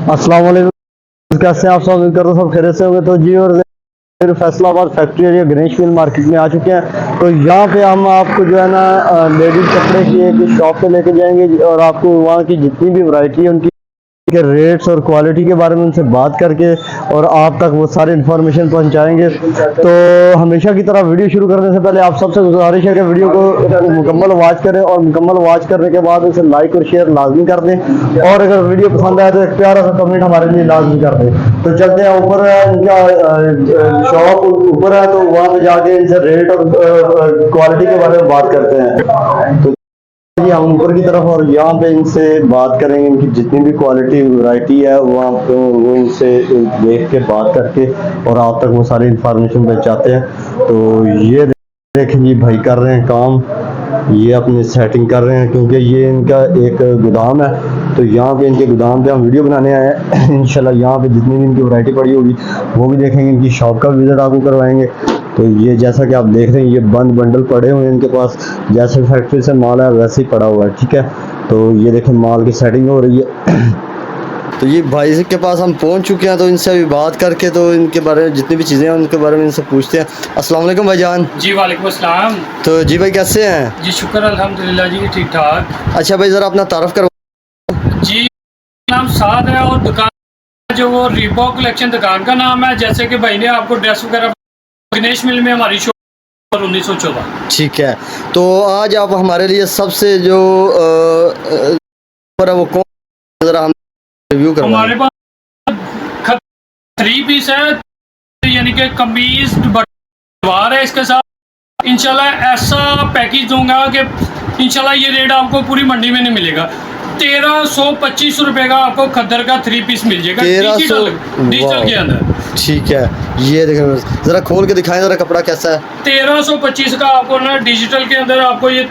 अस्सलाम वालेकुम, कैसे हैं आप सब? उम्मीद करता हूँ सब खैरियत से होंगे। तो जी, और फैसलाबाद फैक्ट्री एरिया गणेश मिल मार्केट में आ चुके हैं। तो यहाँ पे हम आपको जो है ना लेडीज कपड़े की एक शॉप पे लेके जाएंगे और आपको वहाँ की जितनी भी वैरायटी है उनकी के रेट्स और क्वालिटी के बारे में उनसे बात करके और आप तक वो सारी इन्फॉर्मेशन पहुंचाएंगे। तो हमेशा की तरह वीडियो शुरू करने से पहले आप सबसे गुजारिश है कि वीडियो को मुकम्मल वॉच करें और मुकम्मल वॉच करने के बाद उसे लाइक और शेयर लाजमी कर दें, और अगर वीडियो पसंद आए तो एक प्यारा सा कमेंट हमारे लिए लाजमी कर दें। तो चलते हैं ऊपर, इनका शॉप ऊपर है, तो वहाँ पे जाके इनसे रेट और क्वालिटी के बारे में बात करते हैं। तो हम ऊपर की तरफ और यहाँ पे इनसे बात करेंगे, इनकी जितनी भी क्वालिटी वैरायटी है वहाँ पे वो इनसे देख के बात करके और आप तक वो सारी इंफॉर्मेशन पहुँचाते हैं। तो ये देखें जी, भाई कर रहे हैं काम, ये अपनी सेटिंग कर रहे हैं क्योंकि ये इनका एक गोदाम है। तो यहाँ पे इनके गोदाम पे हम वीडियो बनाने आए हैं। इंशाल्लाह यहाँ पे जितनी भी इनकी वैरायटी पड़ी होगी वो भी देखेंगे, इनकी शॉप का विजिट आपको करवाएंगे। तो ये जैसा कि आप देख रहे हैं, ये बंद बंडल पड़े हुए हैं इनके पास, जैसे फैक्ट्री से माल है वैसे ही पड़ा हुआ है, ठीक है। तो ये देखें माल की सेटिंग हो रही है। तो ये भाई के पास हम पहुंच चुके हैं, तो इनसे अभी बात करके तो इनके बारे में जितनी भी चीज़ें हैं उनके बारे में इनसे पूछते हैं। अस्सलाम वालेकुम भाईजान। जी वालेकुम अस्सलाम। तो जी भाई कैसे हैं? जी शुक्र अल्हम्दुलिल्लाह जी, ठीक ठाक। अच्छा भाई, ज़रा अपना तारफ़ करो। जी नाम साद है और दुकान जो वो रीबॉक कलेक्शन दुकान का नाम है। जैसे कि भाई ने आपको ड्रेस वगैरह गणेश मिल में हमारी शॉप 1914। ठीक है, तो आज आप हमारे लिए सबसे जो वो कौन, ज़रा हम रिव्यू करो। हमारे पास 3 पीस है, यानी कि कमीज बटवार है। इसके साथ इंशाल्लाह ऐसा पैकेज दूंगा कि इंशाल्लाह ये रेट आपको पूरी मंडी में नहीं मिलेगा। 1325 रुपए का आपको खद्दर का 3 पीस मिल जाएगा डिजिटल के अंदर। ठीक है, ये देखें जरा खोल के दिखाएं जरा कपड़ा कैसा है। 1325 का आपको ना डिजिटल के अंदर आपको ये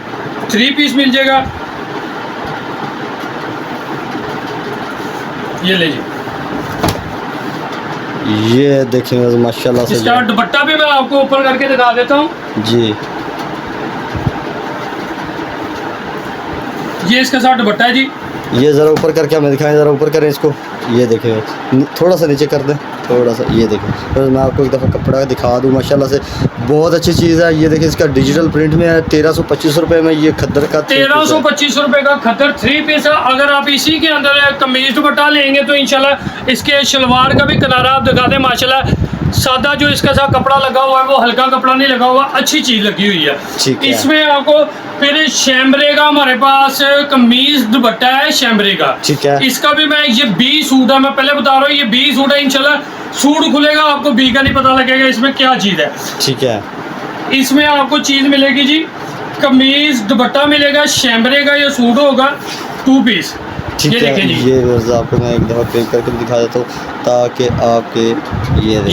3 पीस मिल जाएगा। ये ले जी, ये देखें माशाल्लाह से। इसका दुपट्टा भी मैं आपको ऊपर करके दिखा देता हूँ जी। ये इसके साथ दुपट्टा है जी। ये ज़रा ऊपर करके हमें दिखाएं, ज़रा ऊपर करें इसको। ये देखें, थोड़ा सा नीचे कर दें, थोड़ा सा। ये देखें, तो मैं आपको एक दफ़ा कपड़ा दिखा दूँ, माशाल्लाह से बहुत अच्छी चीज़ है। ये देखें, इसका डिजिटल प्रिंट में है। 1325 रुपये में ये खद्दर का 1325 रुपये का खद्दर 3 पीस है। अगर आप इसी के अंदर कमीज दुपट्टा लेंगे तो इंशाल्लाह इसके शलवार का भी किनारा आप दिखा दें। माशाल्लाह सादा जो इसका साथ कपड़ा लगा हुआ है वो हल्का कपड़ा नहीं लगा हुआ, अच्छी चीज़ लगी हुई है। इसमें आपको फिर शैम्बरे का हमारे पास कमीज दुपट्टा है शैम्बरे का, ठीक है। इसका भी मैं ये 20 सूट है, मैं पहले बता रहा हूँ ये 20 सूट है। इंशाल्लाह सूट खुलेगा आपको 20 का नहीं पता लगेगा इसमें क्या चीज़ है, ठीक है। इसमें आपको चीज़ मिलेगी जी, कमीज दुपट्टा मिलेगा शैम्बरे का, ये सूट होगा 2 पीस। ये देखें जी, ये आपको मैं एक दफ़ा पेक करके दिखा देता हूँ ताकि आपके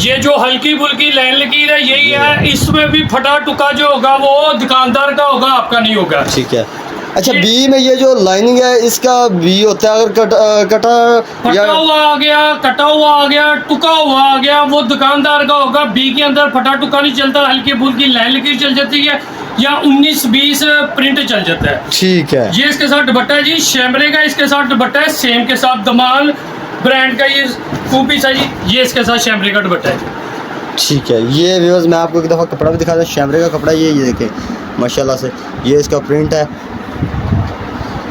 ये जो हल्की फुल्की लाइन लकीर है यही है। इसमें भी फटा टुका जो होगा वो दुकानदार का होगा, आपका नहीं होगा, ठीक है। अच्छा, बी में ये जो लाइनिंग है इसका बी होता है, अगर कटा हुआ आ गया, कटा हुआ आ गया, टुका हुआ आ गया, वो दुकानदार का होगा। बी के अंदर फटा टुका नहीं चलता, हल्की फुल्की लाइन लकीर चल जाती है या 19-20 प्रिंट चल जाता है, ठीक है। ये इसके साथ दुपट्टा है जी शैम्बरे का, इसके साथ दुपट्टा है सेम के साथ दमाल ब्रांड का, ये 2 पीस है जी। ये इसके साथ शैम्बरे का दुपट्टा है, ठीक है। ये व्यूअर्स मैं आपको एक दफ़ा कपड़ा भी दिखा दूँ, शैम्बरे का कपड़ा। ये देखें माशाल्लाह से, ये इसका प्रिंट है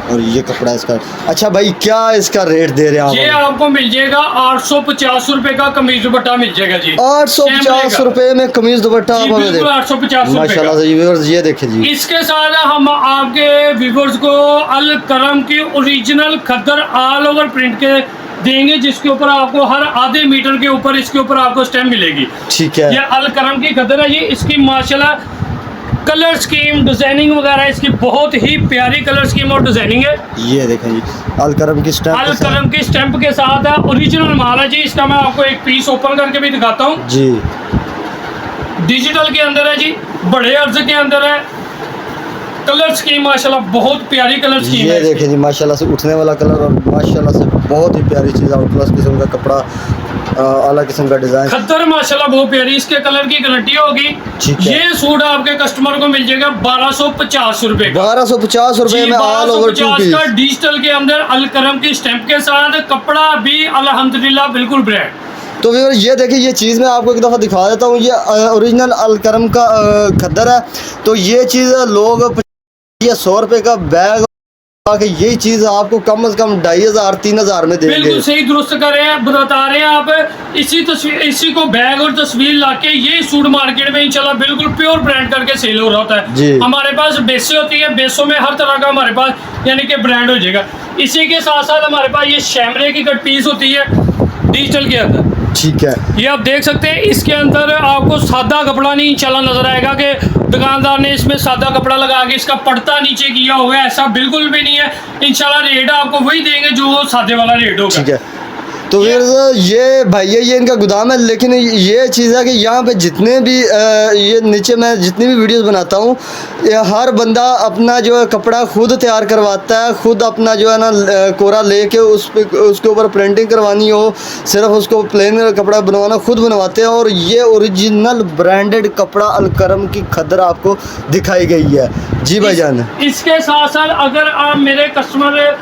और ये कपड़ा इसका। अच्छा भाई, क्या इसका रेट दे रहे हैं आप? ये आपको मिल जाएगा 850 रुपए का कमीज दुपट्टा मिल जाएगा जी। 850 रुपए में कमीज दुपट्टा आप हमें 850 माशाल्लाह से। व्यूअर्स ये देखें जी, इसके साथ हम आपके व्यूअर्स को अल करम की ओरिजिनल खद्दर ऑल ओवर प्रिंट के देंगे, जिसके ऊपर आपको हर आधे मीटर के ऊपर इसके ऊपर आपको स्टैम्प मिलेगी, ठीक है। ये अल करम की खद्दर है। ये इसकी माशाल्लाह कलर स्कीम डिजाइनिंग वगैरह इसकी बहुत ही प्यारी कलर स्कीम और डिजाइनिंग है। ये देखें जी, अल करम की स्टैंप के साथ है, ओरिजिनल माल है जी। इसका मैं आपको एक पीस ओपन करके भी दिखाता हूँ जी। डिजिटल के अंदर है जी, बड़े अर्ज के अंदर है। कलर स्कीम माशाल्लाह बहुत प्यारी कलर स्कीम ये है देखें जी माशाल्लाह से उठने वाला कलर और माशाल्लाह से बहुत ही प्यारी चीज़ आउटक्लास किस्म का कपड़ा, अलग किस्म का डिज़ाइन। खद्दर माशाल्लाह बहुत प्यारी, इसके कलर की गारंटी होगी। ठीक है। ये सूट आपके कस्टमर को मिल जाएगा 1250 रुपए का। 1250 रुपए में ऑल ओवर 2 1250 का पीस। डिजिटल के अंदर अलकरम की स्टैंप के साथ, कपड़ा भी अल्हम्दुलिल्लाह बिल्कुल ब्रांड। तो व्यूअर ये देखिए ये चीज़ मैं आपको एक दफ़ा दिखा देता हूँ। ये ओरिजिनल अलकरम का खद्दर है। तो ये चीज़ लोग ये 100 रुपये का बैग कि यही चीज़ आपको कम से कम 2500 3000 में देंगे। बिल्कुल सही दुरुस्त कर रहे हैं, बता रहे हैं आप। इसी को बैग और तस्वीर लाके ये सूट मार्केट में इंशाल्लाह बिल्कुल प्योर ब्रांड करके सेल हो रहा होता जी। है। हमारे पास बेसे होती है, बेसों में हर तरह का हमारे पास यानी कि ब्रांड हो जाएगा। इसी के साथ साथ हमारे पास ये शैमरे की कट पीस होती है डिजिटल के अंदर। ठीक है। ये आप देख सकते हैं, इसके अंदर आपको सादा कपड़ा नहीं इंशाल्लाह नजर आएगा कि दुकानदार ने इसमें सादा कपड़ा लगा के इसका पड़ता नीचे किया होगा, ऐसा बिल्कुल भी नहीं है। इंशाल्लाह रेट आपको वही देंगे जो सादे वाला रेट होगा। ठीक है। तो फिर ये भैया ये इनका गोदाम है, लेकिन ये चीज़ है कि यहाँ पे जितने भी ये नीचे मैं जितनी भी वीडियोस बनाता हूँ, हर बंदा अपना जो है कपड़ा खुद तैयार करवाता है, खुद अपना जो है ना कोरा लेके उसके ऊपर प्रिंटिंग करवानी हो, सिर्फ उसको प्लेन कपड़ा बनवाना खुद बनवाते हैं। और ये ओरिजिनल ब्रांडेड कपड़ा अलकरम की खद्दर आपको दिखाई गई है। जी भाईजान। इसके साथ साथ अगर आप मेरे कस्टमर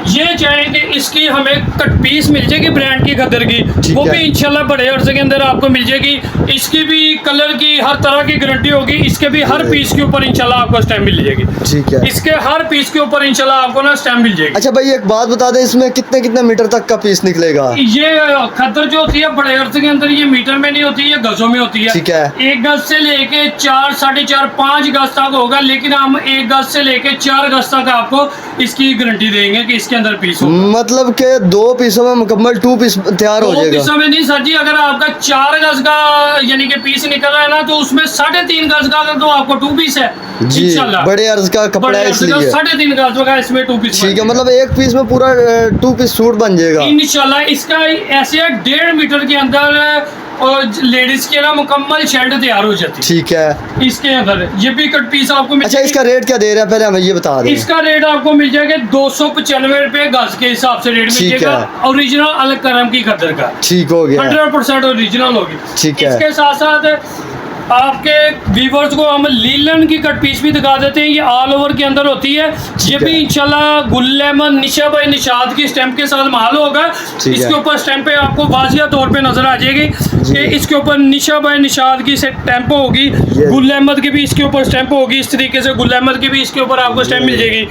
ये चाहें कि इसकी हमें कट पीस मिल जाएगी ब्रांड की खद्दर की, वो भी इंशाल्लाह बड़े अर्से के अंदर आपको मिल जाएगी। इसकी भी कलर की हर तरह की गारंटी होगी। इसके भी हर पीस के ऊपर इंशाल्लाह आपको स्टैम्प मिल जाएगी। ठीक है। इसके हर पीस के ऊपर इंशाल्लाह आपको ना स्टैम्प मिल जाएगी। अच्छा भाई एक बात बता दें, इसमें कितने कितने मीटर तक का पीस निकलेगा? ये खद्दर जो होती है बड़े अर्से के अंदर ये मीटर में नहीं होती, ये गजों में होती है। ठीक है। 1 गज से लेके 4, 4.5, 5 गज तक होगा, लेकिन हम 1 गज से लेके 4 गज तक आपको इसकी गारंटी देंगे कि इसके अंदर पीस होगा। मतलब के 2 पीसों में मुकम्मल 2 पीस तैयार हो 2 जाएगा। पीसों में नहीं सर जी, अगर आपका 4 गज का यानी कि पीस निकल रहा है ना, तो उसमें 3.5 गज का अगर तो आपको 2 पीस है जी। इंशाल्लाह। बड़े अर्ज का कपड़ा है इसलिए 3.5 गज का इसमें 2 पीस। ठीक है। मतलब एक पीस में पूरा 2 पीस सूट बन जाएगा इंशाल्लाह। इसका ऐसे है 1.5 मीटर के अंदर और लेडीज के ना मुकम्मल शर्ट तैयार हो जाती है। ठीक है। इसके अंदर ये भी कट पीस आपको मिल अच्छा जाएगी। इसका रेट क्या दे रहा है पहले हमें ये बता दें। इसका रेट आपको मिल जाएगा 295 रुपए गज के हिसाब से रेट मिल ठीक जाएगा। है। ओरिजिनल अलकरम की खद्दर का ठीक हो गया। 100% ओरिजिनल होगी। ठीक है। इसके साथ साथ आपके व्यूवर्स को हम लीलन की कट पीस भी दिखा देते हैं। ये ऑल ओवर के अंदर होती है। ये भी इंशाल्लाह गुल अहमद निशा भाई निशाद की स्टैंप के साथ माल होगा। इसके ऊपर स्टैंप पे आपको वाजिया तौर पे नजर आ जाएगी कि इसके ऊपर निशा भाई निशाद की स्टैंप होगी, गुल अहमद की भी इसके ऊपर स्टैंप होगी। इस तरीके से गुल अहमद की भी इसके ऊपर आपको स्टैंप मिल जाएगी।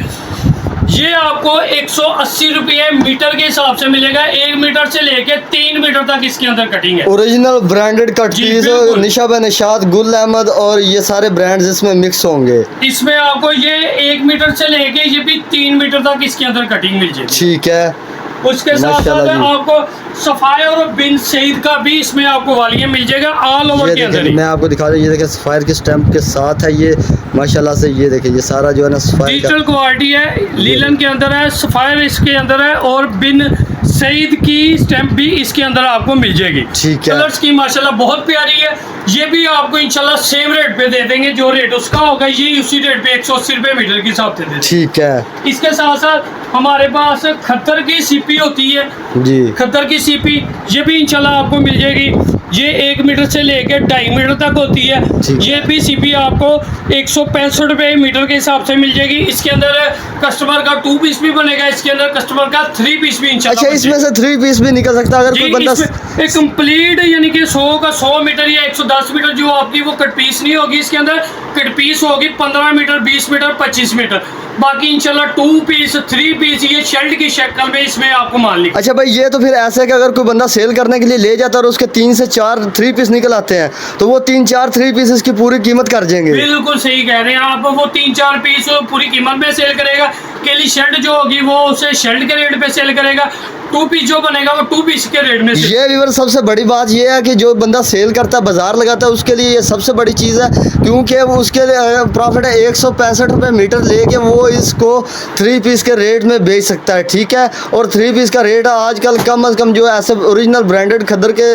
ये आपको 180 रुपये मीटर के हिसाब से मिलेगा। 1 मीटर से लेके 3 मीटर तक इसके अंदर कटिंग है। ओरिजिनल ब्रांडेड कट जी, पीस बिल्कुल। निशा निशाद गुल अहमद और ये सारे ब्रांड्स इसमें मिक्स होंगे। इसमें आपको ये 1 मीटर से लेके ये भी 3 मीटर तक इसके अंदर कटिंग मिल जाएगी। ठीक है। उसके साथ माशाल्लाह साथ जी। आपको सफायर और बिन सईद का भी इसमें आपको वालिया मिल जाएगा ऑल ओवर ये के अंदर देखिए ही। मैं आपको दिखा रहा हूँ, ये देखिए सफायर की स्टैंप के साथ है ये माशाल्लाह से। ये देखिए ये सारा जो है ना सफायर डिजिटल क्वालिटी है, लीलन के अंदर है, सफायर इसके अंदर है और बिन सईद की स्टैंप भी इसके अंदर आपको मिल जाएगी। ठीक है। कलर्स की माशाल्लाह बहुत प्यारी है। ये भी आपको इंशाल्लाह सेम रेट पे दे देंगे, जो रेट उसका होगा ये उसी रेट पे 180 रुपये मीटर के हिसाब से दे देंगे। ठीक है इसके साथ साथ हमारे पास खद्दर की सीपी होती है। जी। खद्दर की सीपी ये भी इंशाल्लाह आपको मिल जाएगी। ये 1 मीटर से लेकर 2.5 मीटर तक होती है। ये भी सीपी आपको 165 रुपये मीटर के हिसाब से मिल जाएगी। इसके अंदर कस्टमर का 2 पीस भी बनेगा, इसके अंदर कस्टमर का 3 पीस भी इंशाल्लाह। अच्छा इसमें से 3 पीस भी निकल सकता है अगर कोई बंदा एक कंप्लीट यानी कि 100 का 100 मीटर या 110 मीटर जो आपकी वो कट पीस नहीं होगी। इसके अंदर कट पीस होगी 15 मीटर, 20 मीटर, 25 मीटर। बाकी इंशाल्लाह 2 पीस 3 पीस ये शर्ट की शक्ल में इसमें आपको माल निकल। अच्छा भाई ये तो फिर ऐसा है कि अगर कोई बंदा सेल करने के लिए ले जाता है और उसके 3 से 4 3 पीस निकल आते हैं तो वो 3-4 3 पीस की पूरी कीमत कर देंगे। बिल्कुल सही कह रहे हैं आप। वो 3-4 पीस पूरी कीमत में सेल करेगा। केली शर्ट जो होगी वो उसे शर्ट के रेट पे सेल करेगा। 2 पीस जो बनेगा वो 2 पीस के रेट में ये व्यूअर सबसे बड़ी बात ये है कि जो बंदा सेल करता है, बाजार लगाता है, उसके लिए ये सबसे बड़ी चीज़ है, क्योंकि उसके लिए प्रॉफिट है 165 रुपये मीटर लेके वो इसको 3 पीस के रेट में बेच सकता है, ठीक है। और 3 पीस का रेट आजकल कम अज़ कम जो ऐसे ओरिजिनल ब्रांडेड खद्दर के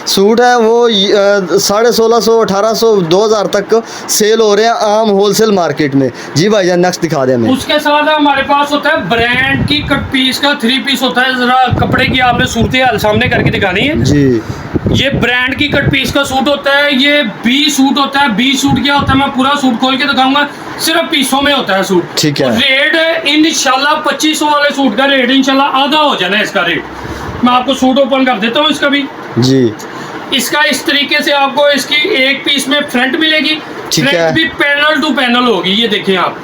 सूट हैं वो 1650, 1800, 2000 तक सेल हो रहे हैं आम होलसेल मार्केट में। जी भाईजान नेक्स्ट दिखा दें हमें। उसके साथ हमारे पास होता है ब्रांड की कट पीस का 3 पीस होता है। जरा कपड़े की आपने सूरत हाल सामने करके दिखानी है जी। ये ब्रांड की कट पीस का सूट होता है, ये बी सूट होता है। बी सूट क्या होता है मैं पूरा सूट खोल के दिखाऊंगा, सिर्फ पीसों में होता है सूट, ठीक है। रेट है इंशाल्लाह 2500 वाले सूट का रेट इंशाल्लाह आधा हो जाना है इसका रेट। मैं आपको सूट ओपन कर देता हूँ इसका भी जी। इसका इस तरीके से आपको इसकी एक पीस में फ्रंट मिलेगी, ठीक है। फ्रंट भी पैनल टू पैनल होगी, ये देखिए आप,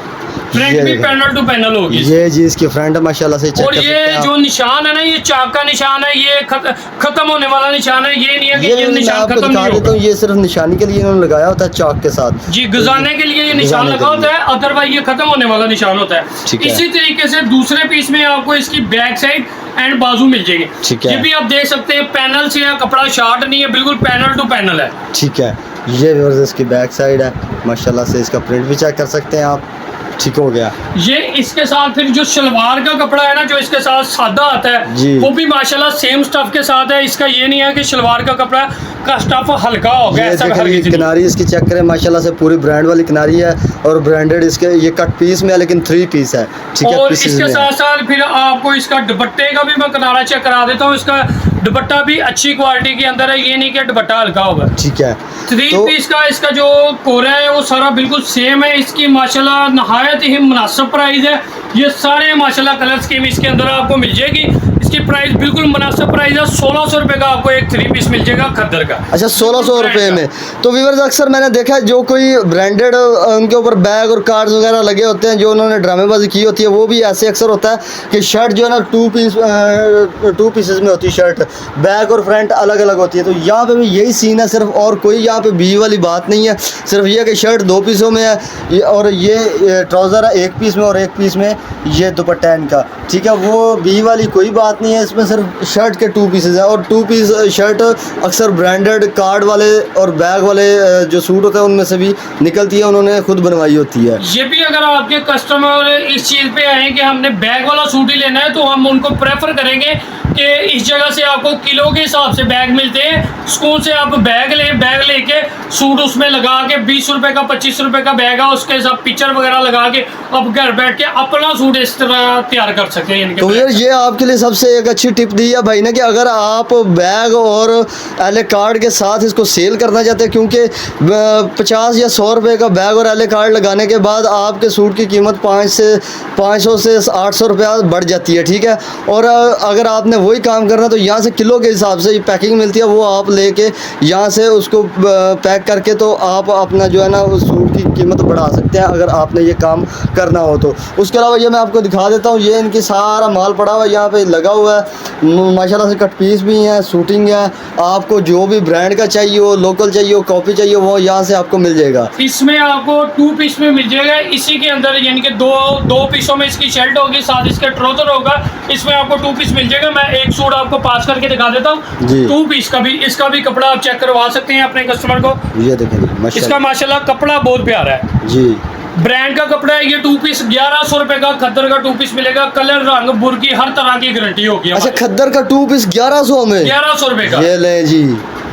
फ्रंट भी देखें। पैनल टू पैनल होगी। ये जी इसकी फ्रंट माशाल्लाह से चेक और कर सकते ये हैं जो आप। निशान है ना, ये चाक का निशान है, ये खत्म होने वाला निशान है, ये नहीं है कि ये मैं निशान आपको खत्म दिखा नहीं देता होगा। हूँ, ये सिर्फ निशानी के लिए इन्होंने लगाया होता है चाक के साथ जी, गुजारने के लिए ये निशान गुजारने लगा के होता है, अदरवाइज ये खत्म होने वाला निशान होता है। ठीक है। इसी तरीके से दूसरे पीस में आपको इसकी बैक साइड एंड बाजू मिल जाएगी। ठीक है। ये भी आप देख सकते हैं पैनल से है, कपड़ा शार्ट नहीं है, बिल्कुल पैनल टू पैनल है। ठीक है। ये व्यूअर्स इसकी बैक साइड है माशाल्लाह से, इसका प्रिंट भी चेक कर सकते हैं आप। ठीक हो गया। ये इसके साथ फिर जो शलवार का कपड़ा है ना, जो इसके साथ सादा आता जी। है, वो भी माशाल्लाह सेम स्टफ के साथ है। इसका ये नहीं है कि शलवार का कपड़ा का स्टफ हल्का हो गया, ये ऐसा देखें, हल्की ये सी किनारी इसकी चेक करें माशाल्लाह से, पूरी ब्रांड वाली किनारी है और ब्रांडेड इसके ये कट पीस में है, लेकिन 3 पीस है, ठीक है। और पीसेस इसके में साथ साथ फिर आपको इसका दुपट्टे का भी मैं किनारा चेक करा देता हूँ। इसका दुपट्टा भी अच्छी क्वालिटी के अंदर है, ये नहीं कि दुपट्टा हल्का होगा। ठीक है। 3 तो पीस का इसका जो कोरा है वो सारा बिल्कुल सेम है। इसकी माशाल्लाह नहायत ही मुनासिब प्राइस है। ये सारे माशाल्लाह कलर स्कीम इसके अंदर आपको मिल जाएगी। इसकी प्राइस बिल्कुल मुनासिब प्राइस है, 1600 रुपये का आपको एक 3 पीस मिल जाएगा खद्दर का। अच्छा 1600 रुपये में। तो व्यूअर्स अक्सर मैंने देखा है जो कोई ब्रांडेड उनके ऊपर बैग और कार्ड्स वगैरह लगे होते हैं, जो उन्होंने ड्रामेबाजी की होती है, वो भी ऐसे अक्सर होता है कि शर्ट जो है ना 2 पीसेस में होती है शर्ट, बैग और फ्रंट अलग अलग होती है। तो यहाँ पे भी यही सीन है सिर्फ, और कोई यहाँ पे बी वाली बात नहीं है। सिर्फ ये कि शर्ट 2 पीसों में है और ये ट्राउज़र है 1 पीस में और 1 पीस में ये दुपट्टा इनका, ठीक है। वो बी वाली कोई बात नहीं है, इसमें सिर्फ शर्ट के 2 पीसेस हैं। और 2 पीस शर्ट अक्सर ब्रांडेड कार्ड वाले और बैग वाले जो सूट होते हैं उनमें से भी निकलती है, उन्होंने खुद बनवाई होती है। ये भी अगर आपके कस्टमर इस चीज़ पे आए कि हमने बैग वाला सूट ही लेना है, तो हम उनको प्रेफर करेंगे कि इस जगह से आपको किलो के हिसाब से बैग मिलते हैं। स्कूल से आप बैग लेके सूट उसमें लगा के 20 रुपए का 25 रुपए का बैग है, उसके साथ पिक्चर वगैरह लगा के आप घर बैठ के अपना सूट इस तरह तैयार कर सकते हैं। तो यार ये आपके लिए सबसे एक अच्छी टिप दी है भाई ने कि अगर आप बैग और एले कार्ड के साथ इसको सेल करना चाहते हैं, क्योंकि 50 या 100 रुपये का बैग और एले कार्ड लगाने के बाद आपके सूट की कीमत 500 से 800 रुपया बढ़ जाती है, ठीक है। और अगर आपने वही काम करना तो यहाँ से किलो के हिसाब से पैकिंग मिलती है, वो आप लेके यहाँ से उसको पैक करके तो आप अपना जो है ना उस सूट की कीमत बढ़ा सकते हैं, अगर आपने ये काम करना हो तो। उसके अलावा ये मैं आपको दिखा देता हूँ, ये इनकी सारा माल पड़ा हुआ है यहाँ पे लगा हुआ है माशाल्लाह से। कट पीस भी हैं, शूटिंग है, आपको जो भी ब्रांड का चाहिए हो, लोकल चाहिए हो, कॉपी चाहिए, वो यहाँ से आपको मिल जाएगा। इसमें आपको 2 पीस में मिल जाएगा, इसी के अंदर यानी कि दो पीसों में इसकी शर्ट होगी, साथ इसका ट्राउजर होगा। इसमें आपको 2 पीस मिल जाएगा। मैं एक सूट आपको पास करके दिखा देता हूँ 2 पीस का भी। इसका भी कपड़ा आप चेक करवा सकते हैं अपने कस्टमर को। ये देखें इसका माशाल्लाह कपड़ा बहुत प्यारा है जी, ब्रांड का कपड़ा है। ये 2 पीस 1100 रुपए का खद्दर का 2 पीस मिलेगा। कलर रंग बुरकी हर तरह की गारंटी होगी। अच्छा खद्दर का 2 पीस 1100 में, 1100 रुपए का ये ले जी।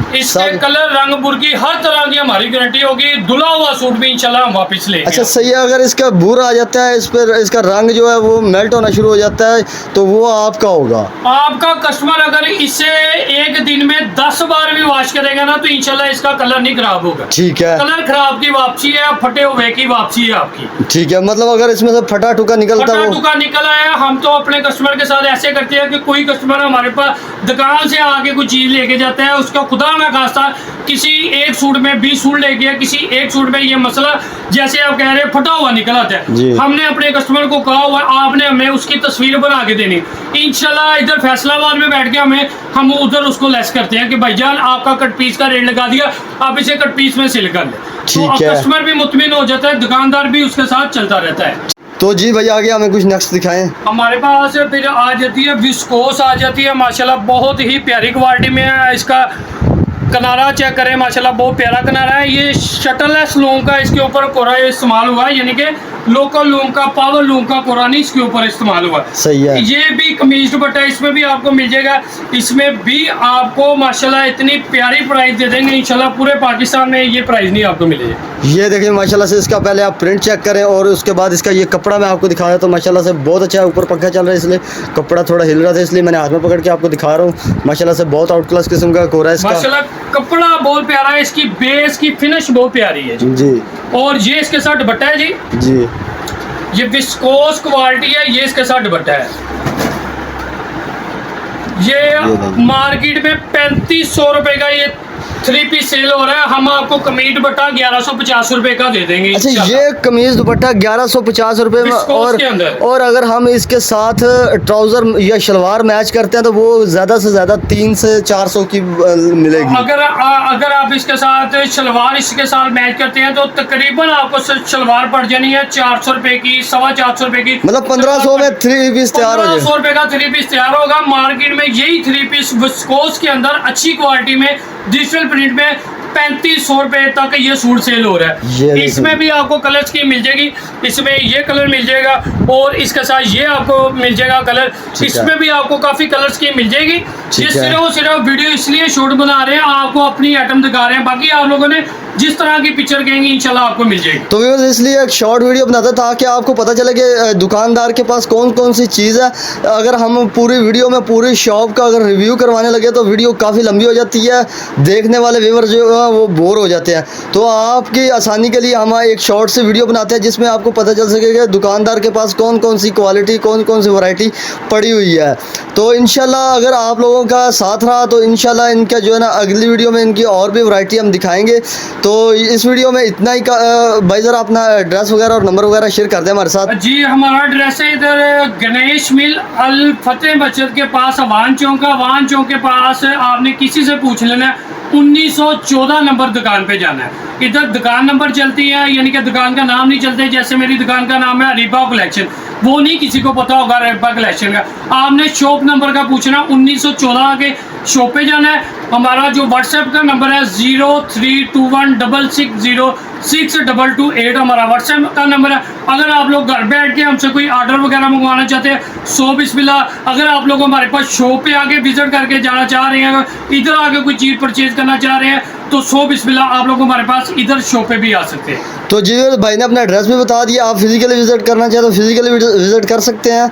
इसके कलर रंग बुरकी हर तरह की हमारी गारंटी होगी। धुला हुआ सूट भी इंशाल्लाह हम वापस लेंगे। अच्छा सही है, अगर इसका बुर आ जाता है, इस पर इसका रंग जो है वो मेल्ट होना शुरू हो जाता है, तो वो आपका होगा। आपका कस्टमर अगर इसे एक दिन में 10 बार भी वॉश करेगा ना, तो इंशाल्लाह इसका कलर नहीं खराब होगा। ठीक है, कलर खराब की वापसी है, फटे हुए की वापसी है आपकी। ठीक है, मतलब अगर इसमें से फटा टुका निकलता फटा है टुका निकल आया, हम तो अपने कस्टमर के साथ ऐसे करते हैं कि कोई कस्टमर हमारे पास दुकान से आके कोई चीज लेके जाता है, उसका खुदा ना खास्ता किसी एक सूट में 20 सूट ले गया, किसी एक सूट में ये मसला जैसे आप कह रहे हैं फटा हुआ निकल आता है, हमने अपने कस्टमर को कहा हुआ आपने हमें उसकी तस्वीर बना के देनी। इंशाल्लाह इधर फैसलाबाद में बैठ के हम उधर उसको लेस करते हैं कि भाईजान आपका कट पीस का रेट लगा दिया, आप इसे कट पीस में सिल कर ले। तो कस्टमर भी मुतमिन हो जाता है, दुकानदार भी उसके साथ चलता रहता है। तो जी भैया आगे हमें कुछ नेक्स्ट दिखाएं। हमारे पास फिर आ जाती है विस्कोस आ जाती है, माशाल्लाह बहुत ही प्यारी क्वालिटी में है। इसका किनारा चेक करें, माशाल्लाह बहुत प्यारा किनारा है। ये शटललेस लूम का इसके ऊपर कोरा इस्तेमाल हुआ है, यानी कि लोकल लूम का, पावर लूम का कोरा नहीं इसके ऊपर इस्तेमाल हुआ है। सही है। ये भी कमीज दुपट्टा इसमें भी आपको मिल जाएगा। इसमें भी आपको माशाल्लाह इतनी प्यारी प्राइस दे देंगे, इंशाल्लाह पूरे पाकिस्तान में ये प्राइस नहीं आपको मिलेगी। ये देखिए माशाल्लाह से इसका पहले आप प्रिंट चेक करें और उसके बाद इसका ये कपड़ा मैं आपको दिखाया तो माशाल्लाह से बहुत अच्छा है। ऊपर पंखा चल रहा है इसलिए कपड़ा थोड़ा हिल रहा था, इसलिए मैंने हाथ में पकड़ के आपको दिखा रहा हूँ। माशाल्लाह से बहुत आउट क्लास किस्म का कोरा है इसका। माशाल्लाह कपड़ा बहुत प्यारा है, इसकी बेस की फिनिश बहुत प्यारी है जी। और ये इसके साथ दुपट्टा है जी। जी ये विस्कोस क्वालिटी है, ये इसके साथ दुपट्टा है। ये मार्केट में 3500 रुपए का ये 3 पीस सेल हो रहा है। हम आपको कमीज दुपट्टा 1150 रुपए का दे देंगे। अच्छा, ये कमीज दुपट्टा 1150 रुपए में, और अगर हम इसके साथ ट्राउजर या शलवार मैच करते हैं तो वो ज़्यादा से ज़्यादा 300 से 400 की मिलेगी। अगर आप इसके साथ शलवार इसके साथ मैच करते हैं तो तकरीबन आपको शलवार पड़ जानी है 400 रुपए की, 450 रुपए की, मतलब 1500 में 3 पीस तैयार हो जाएगा। 1500 रुपए का 3 पीस तैयार होगा। मार्केट में यही 3 पीस विस्कोस के अंदर अच्छी क्वालिटी में डिजिटल प्रिंट में 3500 रुपए तक ये सूट सेल हो रहा है। इसमें भी आपको कलर स्कीम मिल जाएगी। इसमें ये कलर मिल जाएगा और इसके साथ ये आपको मिल जाएगा कलर। इसमें भी आपको काफी कलर स्कीम मिल जाएगी। ये सिर्फ वीडियो इसलिए शूट बना रहे हैं, आपको अपनी आइटम दिखा रहे हैं। बाकी आप लोगों ने जिस तरह की पिक्चर कहेंगे इंशाल्लाह आपको मिल जाएगी। तो व्यूअर्स इसलिए एक शॉर्ट वीडियो बनाता था कि आपको पता चले कि दुकानदार के पास कौन कौन सी चीज़ है। अगर हम पूरी वीडियो में पूरी शॉप का अगर रिव्यू करवाने लगे तो वीडियो काफ़ी लंबी हो जाती है, देखने वाले व्यूअर जो है वो बोर हो जाते हैं। तो आपकी आसानी के लिए हम एक शॉर्ट से वीडियो बनाते हैं जिसमें आपको पता चल सके कि दुकानदार के पास कौन कौन सी क्वालिटी, कौन कौन सी वैरायटी पड़ी हुई है। तो इंशाल्लाह अगर आप लोगों का साथ रहा तो इंशाल्लाह इनका जो है ना अगली वीडियो में इनकी और भी वैरायटी हम दिखाएंगे। तो इस वीडियो में इतना ही। भाई ज़रा अपना एड्रेस वगैरह और नंबर वगैरह शेयर कर दें हमारे साथ। जी, हमारा एड्रेस है इधर गणेश मिल अल फतेह मस्जिद के पास, अवान चौक का। अवान चौक के पास आपने किसी से पूछ लेना, 1914 नंबर दुकान पे जाना है। इधर दुकान नंबर चलती है, यानी कि दुकान का नाम नहीं चलते। जैसे मेरी दुकान का नाम है अरीबा कलेक्शन, वो नहीं किसी को पता होगा अरीबा कलेक्शन का। आपने शॉप नंबर का पूछना, 1914 के शॉप पे जाना है। हमारा जो व्हाट्सएप का नंबर है 032166062228 हमारा व्हाट्सएप का नंबर है। अगर आप लोग घर बैठ के हमसे कोई ऑर्डर वगैरह मंगवाना चाहते हैं, सो बिस्मिल्लाह। अगर आप लोग हमारे पास शॉप पे आके विजिट करके जाना चाह रहे हैं, इधर आके कोई चीज़ परचेज करना चाह रहे हैं तो सो बिस्मिल्लाह आप लोग हमारे पास इधर शॉप पे भी आ सकते हैं। तो जी भाई ने अपना एड्रेस भी बता दिया, आप फिजिकली विजिट करना चाहें तो फिजिकली विजिट कर सकते हैं।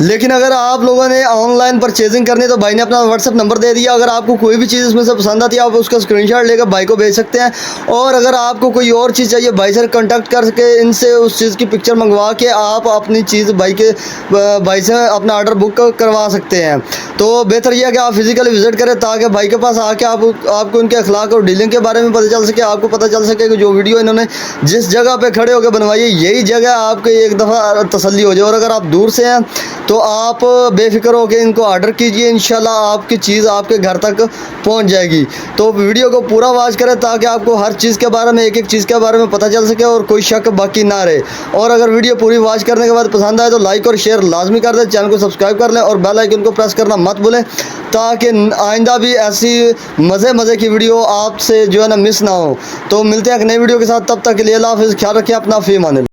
लेकिन अगर आप लोगों ने ऑनलाइन परचेजिंग करनी है तो भाई ने अपना व्हाट्सअप नंबर दे दिया। अगर आपको कोई भी चीज़ इसमें से पसंद आती है आप उसका स्क्रीनशॉट लेकर भाई को भेज सकते हैं। और अगर आपको कोई और चीज़ चाहिए भाई से कांटेक्ट करके इनसे उस चीज़ की पिक्चर मंगवा के आप अपनी चीज़ भाई से अपना ऑर्डर बुक करवा सकते हैं। तो बेहतर यह है कि आप फिजिकली विजिट करें ताकि भाई के पास आके आपको उनके अखलाक और डीलिंग के बारे में पता चल सके। आपको पता चल सके कि जो वीडियो इन्होंने जिस जगह पर खड़े होकर बनवाई है यही जगह आपको एक दफ़ा तसल्ली हो जाए। और अगर आप दूर से हैं तो आप बेफिक्र होकर इनको ऑर्डर कीजिए, इंशाल्लाह आपकी चीज़ आपके घर तक पहुंच जाएगी। तो वीडियो को पूरा वॉच करें ताकि आपको हर चीज़ के बारे में, एक एक चीज़ के बारे में पता चल सके और कोई शक बाकी ना रहे। और अगर वीडियो पूरी वॉच करने के बाद पसंद आए तो लाइक और शेयर लाजमी कर दें, चैनल को सब्सक्राइब कर लें और बेल आइकन को प्रेस करना मत भूलें ताकि आइंदा भी ऐसी मज़े की वीडियो आपसे जो है ना मिस ना हो। तो मिलते हैं एक नई वीडियो के साथ, तब तक के लिए अल्लाह हाफ़िज़। ख्याल रखिए अपना, फ़ी अमान अल्लाह।